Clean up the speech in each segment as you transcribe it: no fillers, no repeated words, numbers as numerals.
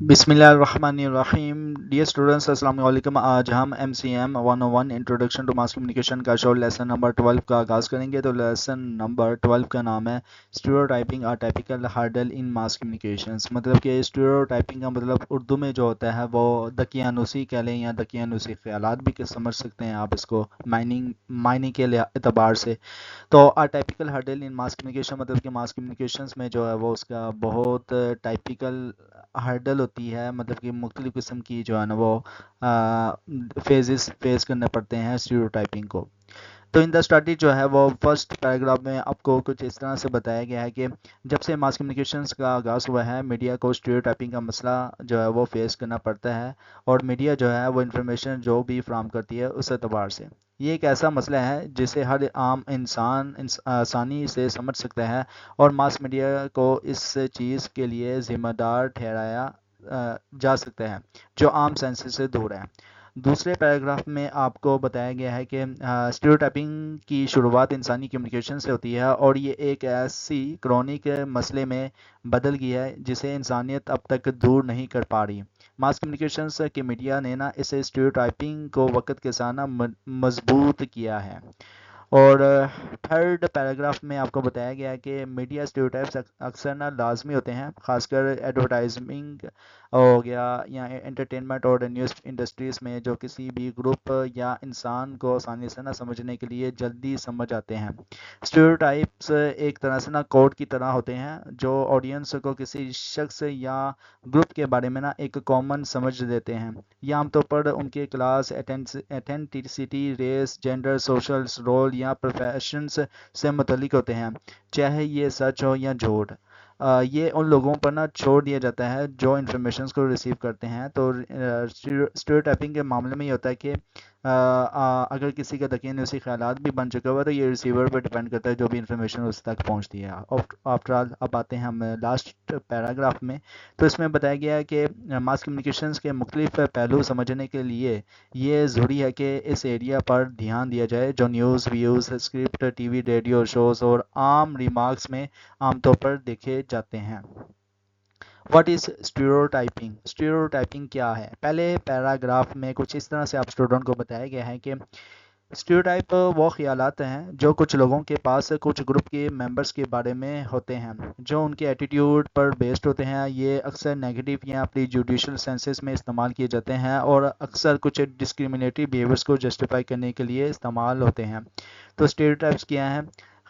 بسم اللہ الرحمن الرحیم. ڈیئر اسٹوڈنٹس، السلام علیکم. آج ہم MCM 101 introduction to mass communication کا شو لیسن نمبر 12 کا آغاز کریں گے. تو لیسن نمبر 12 کا نام ہے اسٹیریوٹائپنگ آ ٹائپیکل ہارڈل ان ماس کمیونیکیشنس. مطلب کہ اسٹیریوٹائپنگ کا مطلب اردو میں جو ہوتا ہے وہ دقیانوسی کہہ لیں یا دقیانوسی خیالات بھی سمجھ سکتے ہیں آپ اس کو معنی کے اعتبار سے. تو ٹائپیکل ہرڈل ان ماس کمیونیکیشن مطلب کہ ماس کمیونیکیشنس میں جو ہے وہ اس کا بہت ٹائپیکل ہرڈل ہوتی ہے. مطلب کہ مختلف قسم کی جو ہے نا وہ فیس کرنے پڑتے ہیں اسٹیریوٹائپنگ کو. تو ان دا اسٹڈی جو ہے وہ فرسٹ پیراگراف میں آپ کو کچھ اس طرح سے بتایا گیا ہے کہ جب سے ماس کمیونیکیشنز کا آغاز ہوا ہے میڈیا کو اسٹیریوٹائپنگ کا مسئلہ جو ہے وہ فیس کرنا پڑتا ہے. اور میڈیا جو ہے وہ انفارمیشن جو بھی فراہم کرتی ہے اس اعتبار سے یہ ایک ایسا مسئلہ ہے جسے ہر عام انسان آسانی سے سمجھ سکتا ہے. اور ماس میڈیا کو اس چیز کے لیے ذمہ دار ٹھہرایا جا سکتا ہے جو عام سینسز سے دور ہے. دوسرے پیراگراف میں آپ کو بتایا گیا ہے کہ اسٹیریوٹائپنگ کی شروعات انسانی کمیونیکیشن سے ہوتی ہے اور یہ ایک ایسی کرونک مسئلے میں بدل گیا ہے جسے انسانیت اب تک دور نہیں کر پا رہی. ماس کمیونیکیشنز کے میڈیا نے نا اسے اسٹیریوٹائپنگ کو وقت کے ساتھ مضبوط کیا ہے. اور تھرڈ پیراگراف میں آپ کو بتایا گیا ہے کہ میڈیا اسٹیریوٹائپس اکثر نا لازمی ہوتے ہیں، خاص کر ایڈورٹائزمنگ ہو گیا یا انٹرٹینمنٹ اور نیوز انڈسٹریز میں جو کسی بھی گروپ یا انسان کو آسانی سے نہ سمجھنے کے لیے جلدی سمجھ آتے ہیں. اسٹیریوٹائپس ایک طرح سے نا کوڈ کی طرح ہوتے ہیں جو آڈینس کو کسی شخص یا گروپ کے بارے میں نا ایک کامن سمجھ دیتے ہیں. یہ عام طور پر ان کے class, ethnicity, race, gender, social role یا پروفیشنز سے متعلق ہوتے ہیں، چاہے یہ سچ ہو یا جھوٹ. یہ ان لوگوں پر نہ چھوڑ دیا جاتا ہے جو انفارمیشنز کو ریسیو کرتے ہیں. تو اسٹیریوٹائپنگ کے معاملے میں یہ ہوتا ہے کہ اگر کسی کا دقیانوسی خیالات بھی بن چکا ہوا تو یہ ریسیور پر ڈپینڈ کرتا ہے جو بھی انفارمیشن اس تک پہنچتی ہے. آفٹر آل اب آتے ہیں ہم لاسٹ پیراگراف میں. تو اس میں بتایا گیا ہے کہ ماس کمیونیکیشنز کے مختلف پہلو سمجھنے کے لیے یہ ضروری ہے کہ اس ایریا پر دھیان دیا جائے جو news, views, script, T V, radio shows اور عام ریمارکس میں عام طور پر دیکھے جاتے ہیں. What is stereotyping? اسٹیریوٹائپنگ کیا ہے؟ پہلے پیراگراف میں کچھ اس طرح سے آپ اسٹوڈنٹ کو بتایا گیا ہے کہ اسٹیریوٹائپ وہ خیالات ہیں جو کچھ لوگوں کے پاس کچھ گروپ کے ممبرس کے بارے میں ہوتے ہیں جو ان کے ایٹیٹیوڈ پر بیسڈ ہوتے ہیں. یہ اکثر نیگیٹو یا پری جوڈیشل سینسز میں استعمال کیے جاتے ہیں اور اکثر کچھ ڈسکریمنیٹری بیہیویئرس کو جسٹیفائی کرنے کے لیے استعمال ہوتے ہیں. تو اسٹیریوٹائپس کیا ہیں؟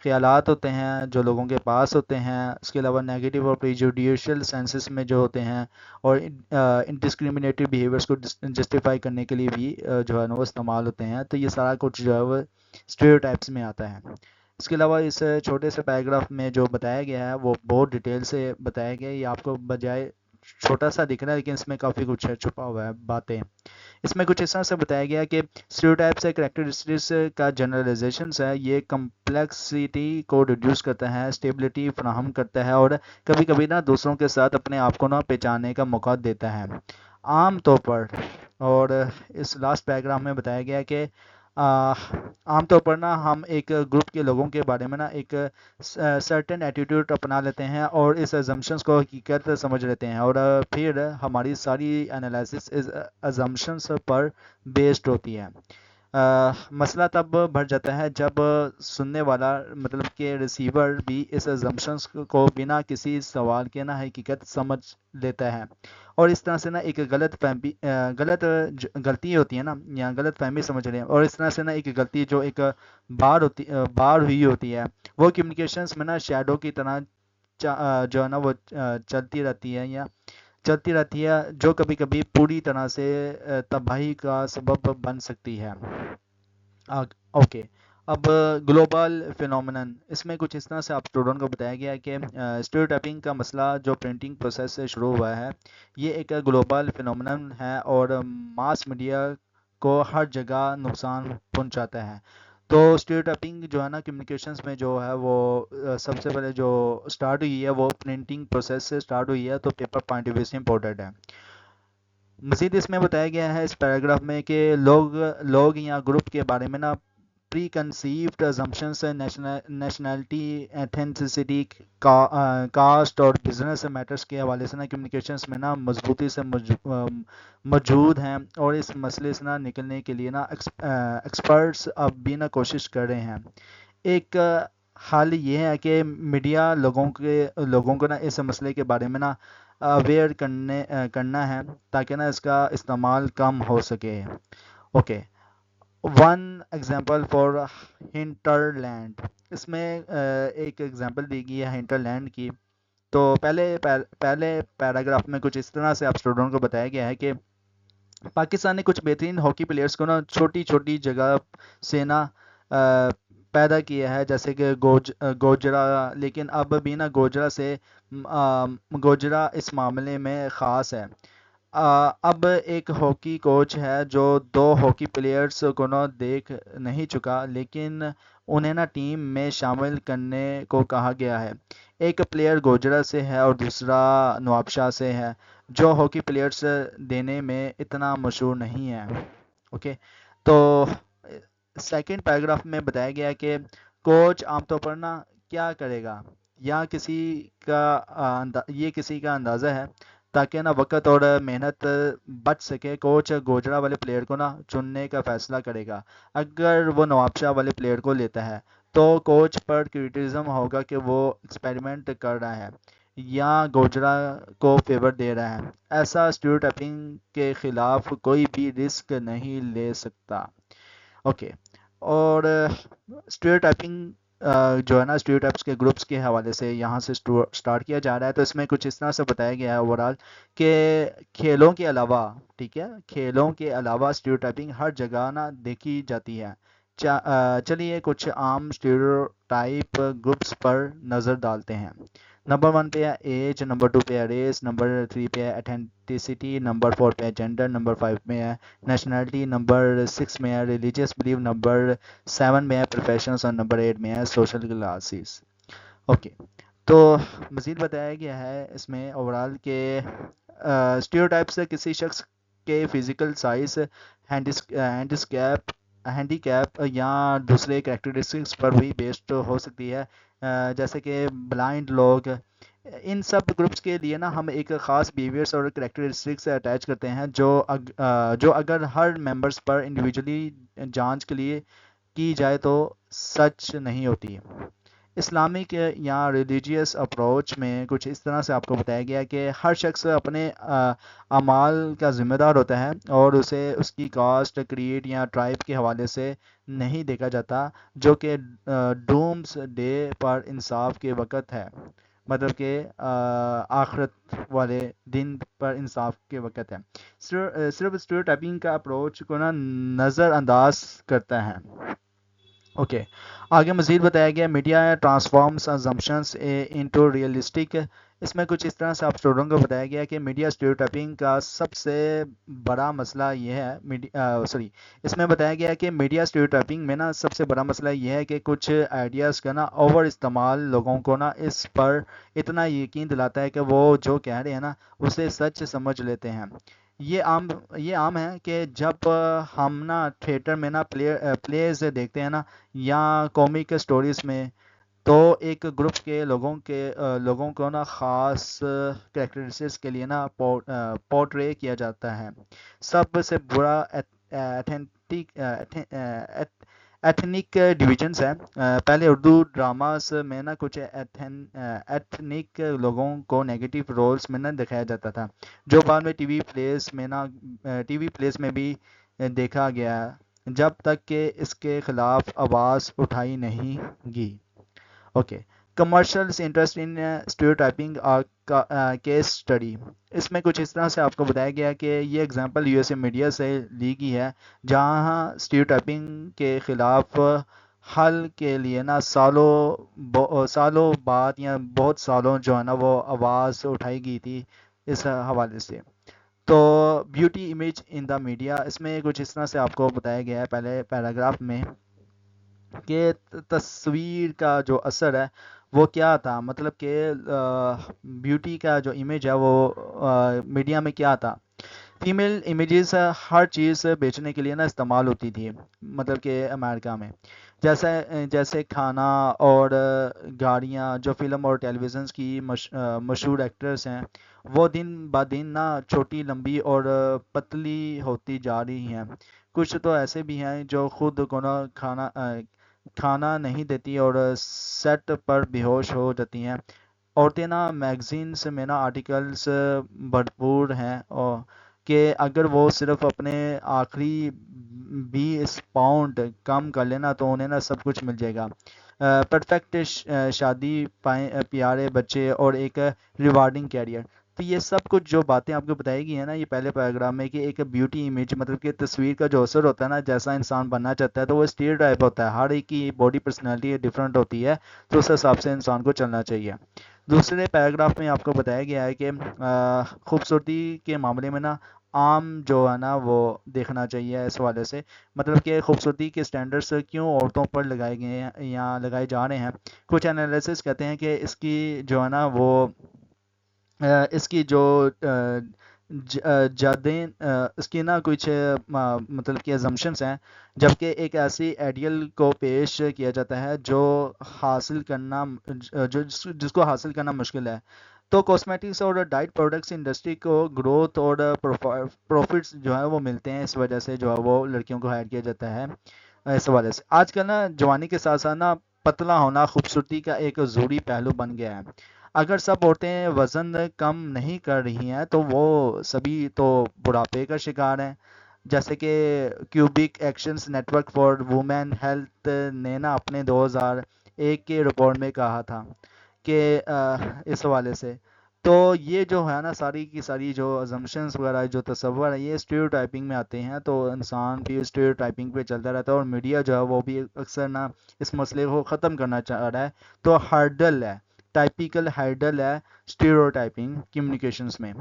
خیالات ہوتے ہیں جو لوگوں کے پاس ہوتے ہیں. اس کے علاوہ نیگیٹو اور پریجوڈیشل سینسز میں جو ہوتے ہیں اور ڈسکریمنیٹری بیہیویئرس کو جسٹیفائی کرنے کے لیے بھی جو ہے نا وہ استعمال ہوتے ہیں. تو یہ سارا کچھ جو ہے وہ اسٹیریوٹائپس میں آتا ہے. اس کے علاوہ اس چھوٹے سے پیراگراف میں جو بتایا گیا ہے وہ بہت ڈیٹیل سے بتایا گیا ہے. یہ آپ کو بجائے چھوٹا سا دکھ رہا ہے لیکن اس میں کافی کچھ ہے چھپا ہوا ہے باتیں. اس میں کچھ اس طرح سے بتایا گیا کہ اسٹیریوٹائپس ایک کریکٹرسٹکس کا جنرلائزیشنس ہے. یہ کمپلیکسٹی کو ریڈیوس کرتا ہے، اسٹیبلٹی فراہم کرتا ہے اور کبھی کبھی نا دوسروں کے ساتھ اپنے آپ کو نا پہچاننے کا موقع دیتا ہے. عام طور پر اور اس لاسٹ پیراگراف میں بتایا گیا کہ عام طور پر نا ہم ایک گروپ کے لوگوں کے بارے میں نا ایک سرٹن ایٹیٹیوڈ اپنا لیتے ہیں اور اس ازمپشنس کو حقیقت سمجھ لیتے ہیں اور پھر ہماری ساری انالیسس اس ازمپشنس پر بیسڈ ہوتی ہے. مسئلہ تب بڑھ جاتا ہے جب سننے والا مطلب کہ ریسیور بھی اس ازمپشنس کو بنا کسی سوال کے نا حقیقت سمجھ لیتا ہے اور اس طرح سے نا ایک غلطی ہوتی ہے نا یا غلط فہمی سمجھ رہے ہیں. اور اس طرح سے نا ایک غلطی جو ایک بار ہوئی ہوتی ہے وہ کمیونیکیشنز میں نا شیڈو کی طرح جو ہے نا وہ چلتی رہتی ہے جو کبھی کبھی پوری طرح سے تباہی کا سبب بن سکتی ہے. اوکے. اب گلوبل فینومینن اس میں کچھ اس طرح سے آپ اسٹوڈنٹ کو بتایا گیا ہے کہ اسٹیریوٹائپنگ کا مسئلہ جو پرنٹنگ پروسیس سے شروع ہوا ہے یہ ایک گلوبل فینومینن ہے اور ماس میڈیا کو ہر جگہ نقصان پہنچاتا ہے. تو اسٹیریوٹائپنگ جو ہے نا کمیونیکیشنز میں جو ہے وہ سب سے پہلے جو سٹارٹ ہوئی ہے وہ پرنٹنگ پروسیس سے سٹارٹ ہوئی ہے. تو پیپر پوائنٹ آف ویو سے امپورٹنٹ ہے. مزید اس میں بتایا گیا ہے اس پیراگراف میں کہ لوگ یا گروپ کے بارے میں نا پری کنسیوڈ ازمپشنس، نیشنلٹی، ایتھنسٹی، کاسٹ اور بزنس میٹرز کے حوالے سے نا کمیونیکیشنس میں نا مضبوطی سے موجود ہیں، اور اس مسئلے سے نا نکلنے کے لیے نا ایکسپرٹس اب بھی نا کوشش کر رہے ہیں۔ ایک حل یہ ہے کہ میڈیا لوگوں کو نا اس مسئلے کے بارے میں نا اویئر کرنا ہے، تاکہ نا اس کا استعمال کم ہو سکے۔ Okay, one example for hunter land, اس میں ایک ایگزامپل دی گئی ہے ہنٹر لینڈ کی۔ تو پہلے پیراگراف میں کچھ اس طرح سے آپ اسٹوڈنٹ کو بتایا گیا ہے کہ پاکستان نے کچھ بہترین ہاکی پلیئرز کو نا چھوٹی چھوٹی جگہ سے نا پیدا کیا ہے، جیسے کہ گوجرا، لیکن اب بھی نا گوجرا اس معاملے میں خاص ہے۔ اب ایک ہاکی کوچ ہے جو 2 ہاکی پلیئرز کو نا دیکھ نہیں چکا، لیکن انہیں نا ٹیم میں شامل کرنے کو کہا گیا ہے۔ ایک پلیئر گوجرا سے ہے اور دوسرا نوابشاہ سے ہے، جو ہاکی پلیئرز دینے میں اتنا مشہور نہیں ہے۔ اوکے، تو سیکنڈ پیراگراف میں بتایا گیا کہ کوچ عام طور پر نا کیا کرے گا، یا یہ کسی کا اندازہ ہے، تاکہ نا وقت اور محنت بچ سکے۔ کوچ گوجرا والے پلیئر کو نا چننے کا فیصلہ کرے گا۔ اگر وہ نوابشاہ والے پلیئر کو لیتا ہے تو کوچ پر کرٹیسزم ہوگا کہ وہ ایکسپیریمنٹ کر رہا ہے یا گوجرا کو فیور دے رہا ہے۔ ایسا اسٹیریوٹائپنگ کے خلاف کوئی بھی رسک نہیں لے سکتا۔ اوکے، اور اسٹیریوٹائپنگ جو ہے نا اسٹیریوٹائپس کے گروپس کے حوالے سے یہاں سے سٹارٹ کیا جا رہا ہے۔ تو اس میں کچھ اس طرح سے بتایا گیا ہے اوورآل کہ کھیلوں کے علاوہ، ٹھیک ہے، کھیلوں کے علاوہ اسٹیریوٹائپنگ ہر جگہ نا دیکھی جاتی ہے۔ چلیے کچھ عام اسٹیریوٹائپ گروپس پر نظر ڈالتے ہیں۔ نمبر 1 پہ ہے ایج، نمبر 2 پہ ہے ریس، نمبر 3 پہ ہے ایتھنٹسٹی، نمبر 4 پہ ہے جینڈر، نمبر 5 میں ہے نیشنلٹی، نمبر 6 میں ہے ریلیجیس بلیف، نمبر 7 میں ہے پروفیشنس، اور نمبر 8 میں ہے سوشل کلاسز۔ اوکے، تو مزید بتایا گیا ہے اس میں اوورآل کہ اسٹیریوٹائپ سے کسی شخص کے فزیکل سائز، ہینڈی کیپ یا دوسرے کریکٹرسٹکس پر بھی بیسڈ ہو سکتی ہے، جیسے کہ بلائنڈ لوگ۔ ان سب گروپس کے لیے نا ہم ایک خاص بیہیویئرس اور کریکٹرسٹکس اٹیچ کرتے ہیں جو اگر ہر ممبرس پر انڈیویجولی جانچ کے لیے کی جائے تو سچ نہیں ہوتی۔ اسلامک یا ریلیجیس اپروچ میں کچھ اس طرح سے آپ کو بتایا گیا کہ ہر شخص اپنے اعمال کا ذمہ دار ہوتا ہے، اور اسے اس کی کاسٹ، کریڈ یا ٹرائب کے حوالے سے نہیں دیکھا جاتا، جو کہ ڈومس ڈے پر انصاف کے وقت ہے، مطلب کہ آخرت والے دن پر انصاف کے وقت ہے۔ صرف اسٹیریوٹائپنگ کا اپروچ کو نا نظر انداز کرتا ہے۔ اوکے، آگے مزید بتایا گیا media transforms assumptions into realistic. اس میں کچھ اس طرح سے آپ اسٹوڈنٹ کو بتایا گیا کہ میڈیا اسٹیریوٹائپنگ کا سب سے بڑا مسئلہ یہ ہے، اس میں بتایا گیا کہ میڈیا اسٹیریوٹائپنگ میں نا سب سے بڑا مسئلہ یہ ہے کہ کچھ آئیڈیاز کا نا اوور استعمال لوگوں کو نا اس پر اتنا یقین دلاتا ہے کہ وہ جو کہہ رہے ہیں نا اسے سچ سمجھ لیتے ہیں۔ یہ عام ہے کہ جب ہم نا تھیٹر میں نا پلیز دیکھتے ہیں نا یا کامک سٹوریز میں، تو ایک گروپ کے لوگوں کو نا خاص کریکٹرسٹکس کے لیے نا پورٹرے کیا جاتا ہے۔ سب سے برا ایتھنک ڈویژنس ہے۔ پہلے اردو ڈراماز میں نا کچھ ایتھنک لوگوں کو نیگیٹو رولز میں نا دکھایا جاتا تھا، جو بعد میں ٹی وی پلیز میں بھی دیکھا گیا، جب تک کہ اس کے خلاف آواز اٹھائی نہیں گی۔ Okay, commercials interest in stereotyping case study. اس میں کچھ اس طرح سے آپ کو بتایا گیا کہ یہ example U S a media سے لی گئی ہے، جہاں اسٹیریوٹائپنگ کے خلاف حل کے لیے نا سالوں بعد یا بہت سالوں جو ہے نا وہ آواز اٹھائی گئی تھی اس حوالے سے۔ تو beauty image in the media, اس میں کچھ اس طرح سے آپ کو بتایا گیا ہے پہلے پیراگراف میں کہ تصویر کا جو اثر ہے وہ کیا تھا، مطلب کہ بیوٹی کا جو امیج ہے وہ میڈیا میں کیا تھا۔ فیمیل امیجز ہر چیز بیچنے کے لیے نا استعمال ہوتی تھی، مطلب کہ امریکہ میں، جیسے جیسے کھانا اور گاڑیاں، جو فلم اور ٹیلی ویژنس کی مشہور ایکٹرس ہیں، وہ دن بہ دن نا چھوٹی لمبی اور پتلی ہوتی جا رہی ہیں۔ کچھ تو ایسے بھی ہیں جو خود کو نا کھانا نہیں دیتی اور سیٹ پر بے ہوش ہو جاتی ہیں۔ عورتیں نا میگزینس میں نا آرٹیکلس بھرپور ہیں اور کہ اگر وہ صرف اپنے آخری 20 پاؤنڈ کم کر لینا تو انہیں نا سب کچھ مل جائے گا، پرفیکٹ شادی، پیارے بچے اور ایک ریوارڈنگ کیریئر۔ تو یہ سب کچھ جو باتیں آپ کو بتائی گئی ہیں نا یہ پہلے پیراگراف میں، کہ ایک بیوٹی امیج مطلب کہ تصویر کا جو اثر ہوتا ہے نا، جیسا انسان بننا چاہتا ہے تو وہ اسٹیریوٹائپ ہوتا ہے، ہر ایک کی باڈی پرسنالٹی ڈفرینٹ ہوتی ہے، تو اس حساب سے انسان کو چلنا چاہیے۔ دوسرے پیراگراف میں آپ کو بتایا گیا ہے کہ خوبصورتی کے معاملے میں نا عام جو ہے نا وہ دیکھنا چاہیے اس حوالے سے، مطلب کہ خوبصورتی کے سٹینڈرڈس کیوں عورتوں پر لگائے گئے ہیں یا لگائے جا رہے ہیں۔ کچھ انالیسس کہتے ہیں کہ اس کی جو ہے نا وہ اس کی جو جادیں اس کی نا کچھ مطلب کہ ازمپشنس ہیں، جبکہ ایک ایسی آئیڈیل کو پیش کیا جاتا ہے جو حاصل کرنا جس کو حاصل کرنا مشکل ہے۔ تو کاسمیٹکس اور ڈائٹ پروڈکٹس انڈسٹری کو گروتھ اور پروفٹس جو ہے وہ ملتے ہیں، اس وجہ سے جو ہے وہ لڑکیوں کو ہائر کیا جاتا ہے اس حوالے سے۔ آج کل نا جوانی کے ساتھ ساتھ نا پتلا ہونا خوبصورتی کا ایک ضروری پہلو بن گیا ہے۔ اگر سب عورتیں وزن کم نہیں کر رہی ہیں تو وہ سبھی تو بڑھاپے کا شکار ہیں، جیسے کہ Quebec actions network for women health نے نا اپنے 2001 کے رپورٹ میں کہا تھا کہ اس حوالے سے تو یہ جو ہے نا ساری کی ساری جو ازمپشنس وغیرہ جو تصور ہے یہ اسٹیریوٹائپنگ میں آتے ہیں، تو انسان بھی اسٹیریوٹائپنگ پہ چلتا رہتا ہے، اور میڈیا جو ہے وہ بھی اکثر نا اس مسئلے کو ختم کرنا چاہ رہا ہے۔ تو ہرڈل ہے، ٹائپیکل ہرڈل ہے اسٹیریوٹائپنگ کمیونیکیشنز میں۔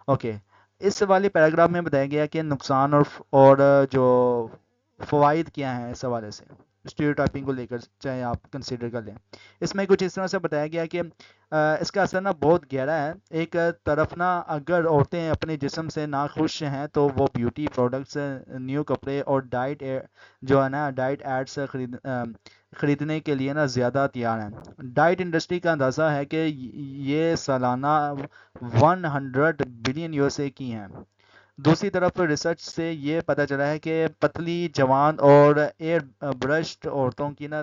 اوکے، اس والے پیراگراف میں بتایا گیا کہ نقصان اور جو فوائد کیا ہیں اس حوالے سے اسٹیریوٹائپنگ کو لے کر، چاہے آپ کنسیڈر کر لیں۔ اس میں کچھ اس طرح سے بتایا گیا کہ اس کا اثر نا بہت گہرا ہے۔ ایک طرف نا اگر عورتیں اپنے جسم سے ناخوش ہیں تو وہ بیوٹی پروڈکٹس، نیو کپڑے اور ڈائٹ جو ہے نا ڈائٹ ایڈس خریدنے کے لیے نا زیادہ تیار ہیں۔ ڈائٹ انڈسٹری کا اندازہ ہے کہ یہ سالانہ 100 بلین USA کی ہیں۔ دوسری طرف ریسرچ سے یہ پتہ چلا ہے کہ پتلی، جوان اور ایئر برشڈ عورتوں کی نا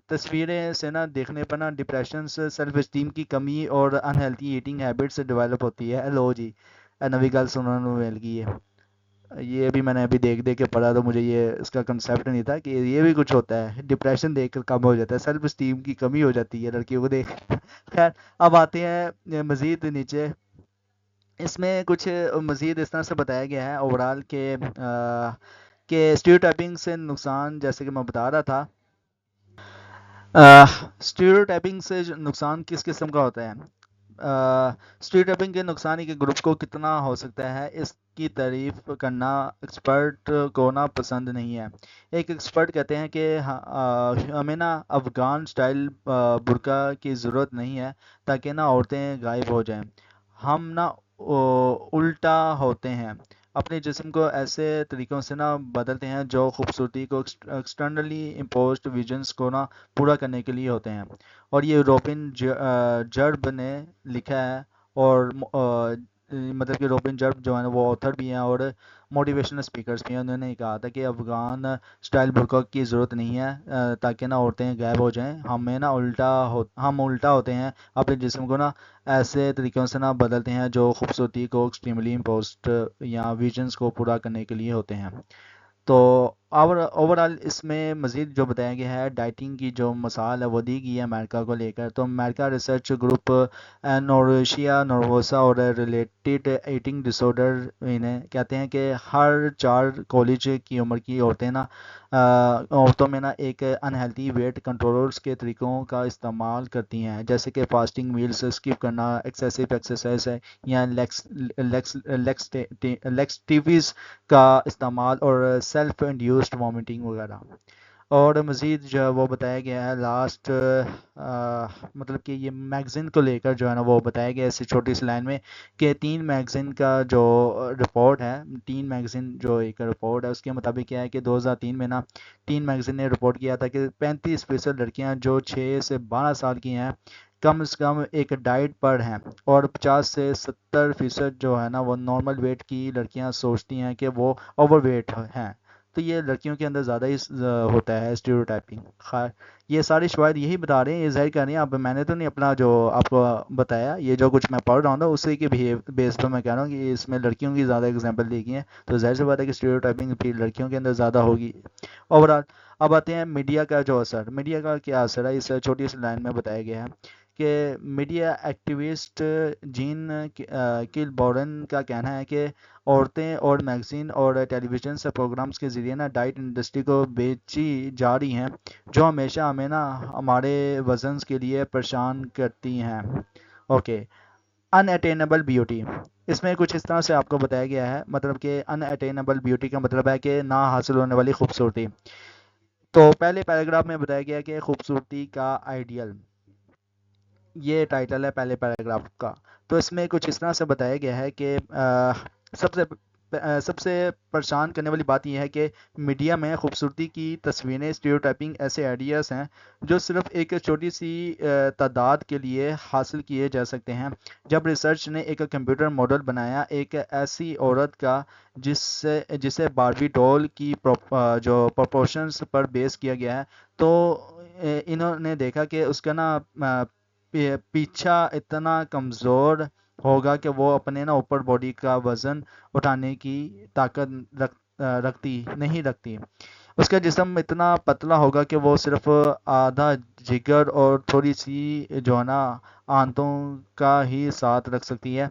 تصویریں سے نا دیکھنے پر نا ڈپریشن، سیلف اسٹیم کی کمی اور انہیلتھی ایٹنگ ہیبٹس ڈیولپ ہوتی ہے۔ لو جی نوی گل سننے کو مل گئی ہے، یہ بھی میں نے ابھی دیکھ کے پڑھا تو مجھے یہ اس کا کنسیپٹ نہیں تھا کہ یہ بھی کچھ ہوتا ہے، ڈپریشن دیکھ کر کم ہو جاتا ہے، سیلف اسٹیم کی کمی ہو جاتی ہے لڑکیوں کو دیکھ۔ خیر اب آتے ہیں مزید نیچے، اس میں کچھ مزید اس طرح سے بتایا گیا ہے اوورال کہ اسٹیریوٹائپنگ سے نقصان، جیسے کہ میں بتا رہا تھا، اسٹیریوٹائپنگ سے نقصان کس قسم کا ہوتا ہے۔ اسٹیریوٹائپنگ کے نقصان ایک گروپ کو کتنا ہو سکتا ہے اس کی تعریف کرنا ایکسپرٹ کو نا پسند نہیں ہے۔ ایک ایکسپرٹ کہتے ہیں کہ ہمیں نا افغان سٹائل برقع کی ضرورت نہیں ہے تاکہ نا عورتیں غائب ہو جائیں۔ ہم نا الٹا ہوتے ہیں، اپنے جسم کو ایسے طریقوں سے نا بدلتے ہیں جو خوبصورتی کو ایکسٹرنلی امپوزڈ ویژنس کو نا پورا کرنے کے لیے ہوتے ہیں۔ اور یہ روبن جرب نے لکھا ہے، اور مطلب کہ روبن جرب جو ہے وہ آتھر بھی ہیں اور موٹیویشنل اسپیکرز بھی ہیں۔ انہوں نے کہا تھا کہ افغان سٹائل برقع کی ضرورت نہیں ہے تاکہ نا عورتیں غائب ہو جائیں، ہمیں نا ہم الٹا ہوتے ہیں، اپنے جسم کو نا ایسے طریقوں سے نا بدلتے ہیں جو خوبصورتی کو ایکسٹریملی امپوزڈ یا ویژنس کو پورا کرنے کے لیے ہوتے ہیں۔ تو اوورال اس میں مزید جو بتایا گیا ہے ڈائٹنگ کی جو مثال ہے وہ دی گئی ہے امریکہ کو لے کر۔ تو امریکہ ریسرچ گروپ نوروشیا نروسا اور ریلیٹڈ ایٹنگ ڈس آرڈر انہیں کہتے ہیں کہ ہر 4 کالج کی عمر کی عورتوں میں نا ایک انہیلتھی ویٹ کنٹرولرز کے طریقوں کا استعمال کرتی ہیں، جیسے کہ فاسٹنگ میلز اسکپ کرنا، ایکسیسو ایکسرسائز ہے یا لیکسٹیویز کا استعمال اور سیلف انڈیوسڈ وامٹنگ وغیرہ۔ اور مزید جو ہے وہ بتایا گیا ہے لاسٹ مطلب کہ یہ میگزین کو لے کر جو ہے نا وہ بتایا گیا ہے اس چھوٹی سی لائن میں کہ 3 میگزین کا جو رپورٹ ہے، 3 میگزین جو ایک رپورٹ ہے اس کے مطابق کیا ہے کہ 2003 میں نا 3 میگزین نے رپورٹ کیا تھا کہ 35% لڑکیاں جو 6 سے 12 سال کی ہیں کم از کم ایک ڈائٹ پر ہیں، اور 50 سے 70% جو ہے نا وہ نارمل ویٹ کی لڑکیاں سوچتی ہیں کہ وہ اوور ویٹ ہیں۔ تو یہ لڑکیوں کے اندر زیادہ ہی ہوتا ہے اسٹیریوٹائپنگ۔ خیر، یہ ساری شواہد یہی بتا رہے ہیں، یہ ظاہر کر رہے ہیں، اب میں نے تو نہیں اپنا جو آپ کو بتایا، یہ جو کچھ میں پڑھ رہا ہوں نا اسی کے بیس پر میں کہہ رہا ہوں کہ اس میں لڑکیوں کی زیادہ اگزامپل دی گئی ہیں، تو ظاہر سی بات ہے کہ اسٹیریوٹائپنگ بھی لڑکیوں کے اندر زیادہ ہوگی اوور آل۔ اب آتے ہیں میڈیا کا جو اثر، میڈیا کا کیا اثر ہے، اس چھوٹی سی لائن میں بتایا گیا ہے کہ میڈیا ایکٹیوسٹ جین کل بورن کا کہنا ہے کہ عورتیں اور میگزین اور ٹیلی ویژن سے پروگرامز کے ذریعے نا ڈائٹ انڈسٹری کو بیچی جا رہی ہیں جو ہمیشہ ہمیں نا ہمارے وزنز کے لیے پریشان کرتی ہیں۔ اوکے، ان اٹینیبل بیوٹی، اس میں کچھ اس طرح سے آپ کو بتایا گیا ہے، مطلب کہ ان اٹینیبل بیوٹی کا مطلب ہے کہ نہ حاصل ہونے والی خوبصورتی۔ تو پہلے پیراگراف میں بتایا گیا کہ خوبصورتی کا آئیڈیل، یہ ٹائٹل ہے پہلے پیراگراف کا۔ تو اس میں کچھ اس طرح سے بتایا گیا ہے کہ سب سے سب سے پریشان کرنے والی بات یہ ہے کہ میڈیا میں خوبصورتی کی تصویریں اسٹیریوٹائپنگ ایسے آئیڈیاز ہیں جو صرف ایک چھوٹی سی تعداد کے لیے حاصل کیے جا سکتے ہیں۔ جب ریسرچ نے ایک کمپیوٹر ماڈل بنایا ایک ایسی عورت کا جسے باربی ڈول کی جو پروپورشنز پر بیس کیا گیا ہے، تو انہوں نے دیکھا کہ اس کا نا پیچھا اتنا کمزور ہوگا کہ وہ اپنے نا اوپر باڈی کا وزن اٹھانے کی طاقت نہیں رکھتی۔ اس کا جسم اتنا پتلا ہوگا کہ وہ صرف آدھا جگر اور تھوڑی سی جو ہے نا آنتوں کا ہی ساتھ رکھ سکتی ہے۔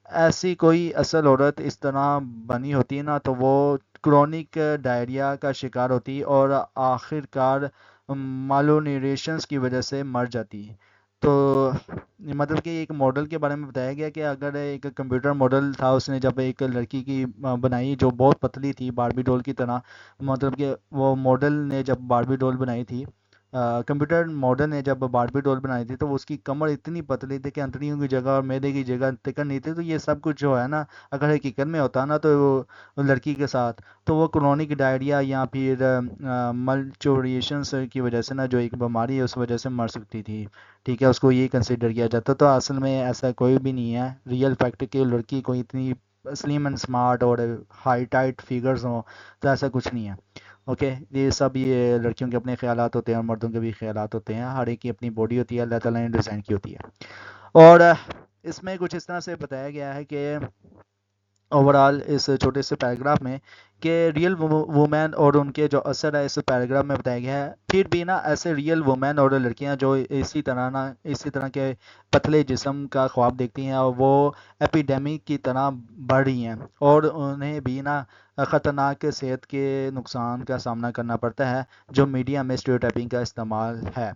ایسی کوئی اصل عورت اس طرح بنی ہوتی ہے نا تو وہ کرونک ڈائریا کا شکار ہوتی اور آخر کار مالونیوٹریشنس کی وجہ سے مر جاتی۔ تو مطلب کہ ایک ماڈل کے بارے میں بتایا گیا کہ اگر ایک کمپیوٹر ماڈل تھا، اس نے جب ایک لڑکی کی بنائی جو بہت پتلی تھی باربی ڈول کی طرح، مطلب کہ وہ ماڈل نے جب باربی ڈول بنائی تھی، کمپیوٹر ماڈل نے جب باربی ڈول بنائی تھی، تو اس کی کمر اتنی پتلی تھی کہ انتڑیوں کی جگہ اور معدے کی جگہ ٹکن نہیں تھی۔ تو یہ سب کچھ جو ہے نا اگر حقیقت میں ہوتا نا تو وہ لڑکی کے ساتھ، تو وہ کرونک ڈائریا یا پھر ملچوریشنس کی وجہ سے نا جو ایک بیماری ہے اس وجہ سے مر سکتی تھی۔ ٹھیک ہے، اس کو یہی کنسیڈر کیا جاتا، تو اصل میں ایسا کوئی بھی نہیں ہے۔ ریئل فیکٹ کہ لڑکی کوئی اتنی سلیم اینڈ اسمارٹ اور ہائی ٹائٹ فیگرز ہوں، تو ایسا کچھ نہیں ہے۔ اوکے، یہ سب یہ لڑکیوں کے اپنے خیالات ہوتے ہیں اور مردوں کے بھی خیالات ہوتے ہیں، ہر ایک کی اپنی باڈی ہوتی ہے، اللہ تعالیٰ نے ڈیزائن کی ہوتی ہے۔ اور اس میں کچھ اس طرح سے بتایا گیا ہے کہ اوور آل اس چھوٹے سے پیراگراف میں کہ ریئل وومین اور ان کے جو اثر ہے اس پیراگراف میں بتایا گیا ہے۔ پھر بھی نا ایسے ریئل وومین اور لڑکیاں جو اسی طرح کے پتلے جسم کا خواب دیکھتی ہیں اور وہ ایپیڈیمک کی طرح بڑھ رہی ہیں، اور انہیں بھی نا خطرناک صحت کے نقصان کا سامنا کرنا پڑتا ہے جو میڈیا میں اسٹیریوٹائپنگ کا استعمال ہے۔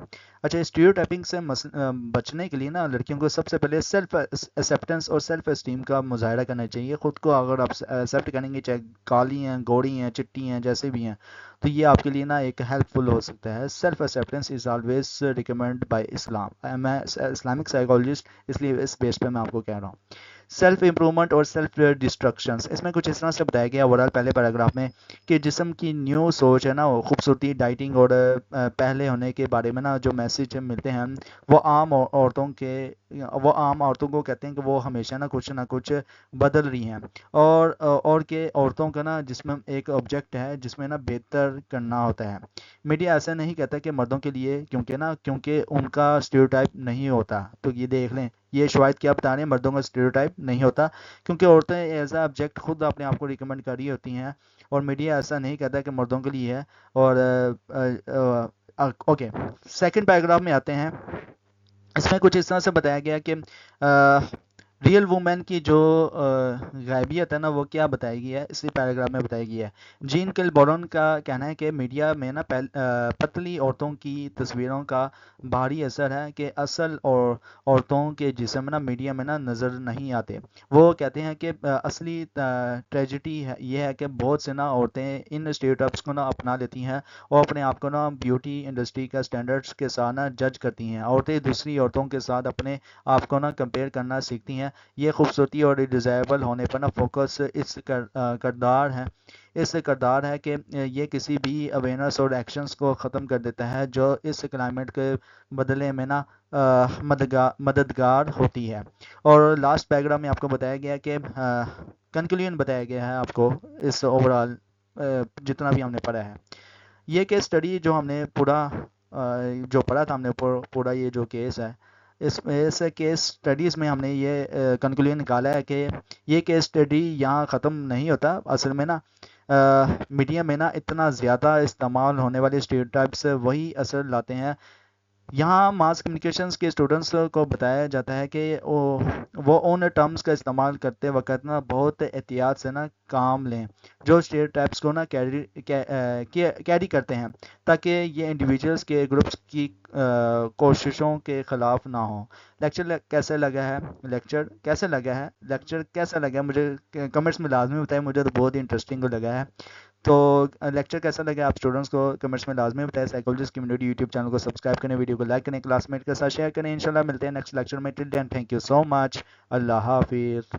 اچھا، اسٹیریوٹائپنگ سے بچنے کے لیے نا لڑکیوں کو سب سے پہلے سیلف ایکسیپٹنس اور سیلف اسٹیم کا مظاہرہ کرنا چاہیے۔ خود کو اگر آپ ایکسیپٹ کریں گے، چاہے کالی ہیں، گوڑی ہیں، چٹی ہیں، جیسے بھی ہیں، تو یہ آپ کے لیے نا ایک ہیلپ فل ہو سکتا ہے۔ Self acceptance is always recommend by Islam, میں اسلامک سائیکالوجسٹ اس لیے اس بیس پہ میں آپ کو کہہ رہا ہوں۔ سیلف امپرومنٹ اور سیلف ڈسٹرکشنس، اس میں کچھ اس طرح سے بتایا گیا اوورال پہلے پیراگراف میں کہ جسم کی نیو سوچ ہے نا، وہ خوبصورتی، ڈائٹنگ اور پہلے ہونے کے بارے میں نا جو میسیج ملتے ہیں وہ عام عورتوں کو کہتے ہیں کہ وہ ہمیشہ نا کچھ بدل رہی ہیں، اور کہ عورتوں کا نا جسم ایک آبجیکٹ ہے جس میں نا بہتر کرنا ہوتا ہے۔ میڈیا ایسا نہیں کہتا کہ مردوں کے لیے، کیونکہ ان کا اسٹیریوٹائپ نہیں ہوتا۔ تو یہ دیکھ لیں، یہ شواہد کیا بتا رہے ہیں، مردوں کا اسٹیریوٹائپ نہیں ہوتا کیونکہ عورتیں ایز اے آبجیکٹ خود اپنے آپ کو ریکمینڈ کر رہی ہوتی ہیں، اور میڈیا ایسا نہیں کہتا کہ مردوں کے لیے ہے۔ اور اوکے، سیکنڈ پیراگراف میں آتے ہیں۔ اس میں کچھ اس طرح سے بتایا گیا کہ ریئل وومن کی جو غائبیت ہے نا وہ کیا بتائی گئی ہے اسی پیراگراف میں بتائی گئی ہے. جین کلبورن کا کہنا ہے کہ میڈیا میں نا پتلی عورتوں کی تصویروں کا بھاری اثر ہے کہ اصل اور عورتوں کے جسم نا میڈیا میں نا نظر نہیں آتے. وہ کہتے ہیں کہ اصلی ٹریجڈی ہے یہ ہے کہ بہت سے نا عورتیں ان اسٹیریوٹائپس کو نا اپنا لیتی ہیں اور اپنے آپ کو نا بیوٹی انڈسٹری کا اسٹینڈرڈس کے ساتھ نا جج کرتی ہیں. عورتیں دوسری عورتوں کے ساتھ اپنے آپ کو نا کمپیئر کرنا سیکھتی ہیں. یہ خوبصورتی اور ڈیزائربل ہونے پر نا فوکس اس کردار ہے کہ یہ کسی بھی اویئرنس اور ایکشنز کو ختم کر دیتا ہے جو اس کلائمیٹ کے بدلے میں نا مددگار ہوتی ہے. اور لاسٹ پیراگراف میں آپ کو بتایا گیا ہے کہ کنکلوژن بتایا گیا ہے آپ کو اس اوور آل جتنا بھی ہم نے پڑھا ہے. یہ کیس اسٹڈی جو ہم نے جو پڑھا تھا ہم نے پورا یہ جو کیس ہے اس کیس اسٹڈیز میں ہم نے یہ کنکلوژن نکالا ہے کہ یہ کیس اسٹڈی یہاں ختم نہیں ہوتا. اصل میں نا میڈیا میں نا اتنا زیادہ استعمال ہونے والے اسٹیریوٹائپس وہی اثر لاتے ہیں. یہاں ماس کمیونیکیشنز کے اسٹوڈنٹس کو بتایا جاتا ہے کہ وہ ان ٹرمز کا استعمال کرتے وقت نا بہت احتیاط سے نا کام لیں جو اسٹیریوٹائپس کو نا کیری کرتے ہیں تاکہ یہ انڈیویجولس کے گروپس کی کوششوں کے خلاف نہ ہوں. لیکچر کیسا لگا ہے مجھے کمنٹس میں لازمی بتائیں. مجھے تو بہت ہی انٹرسٹنگ لگا ہے. تو لیکچر کیسا لگا آپ اسٹوڈنٹس کو کمنٹس میں لازمی بتائیں. سائیکالوجسٹ کمیونٹی یوٹیوب چینل کو سبسکرائب کریں, ویڈیو کو لائک کریں, کلاس میٹ کے ساتھ شیئر کریں. انشاءاللہ ملتے ہیں نیکسٹ لیکچر میں. ٹل دین تھینک یو سو مچ. اللہ حافظ.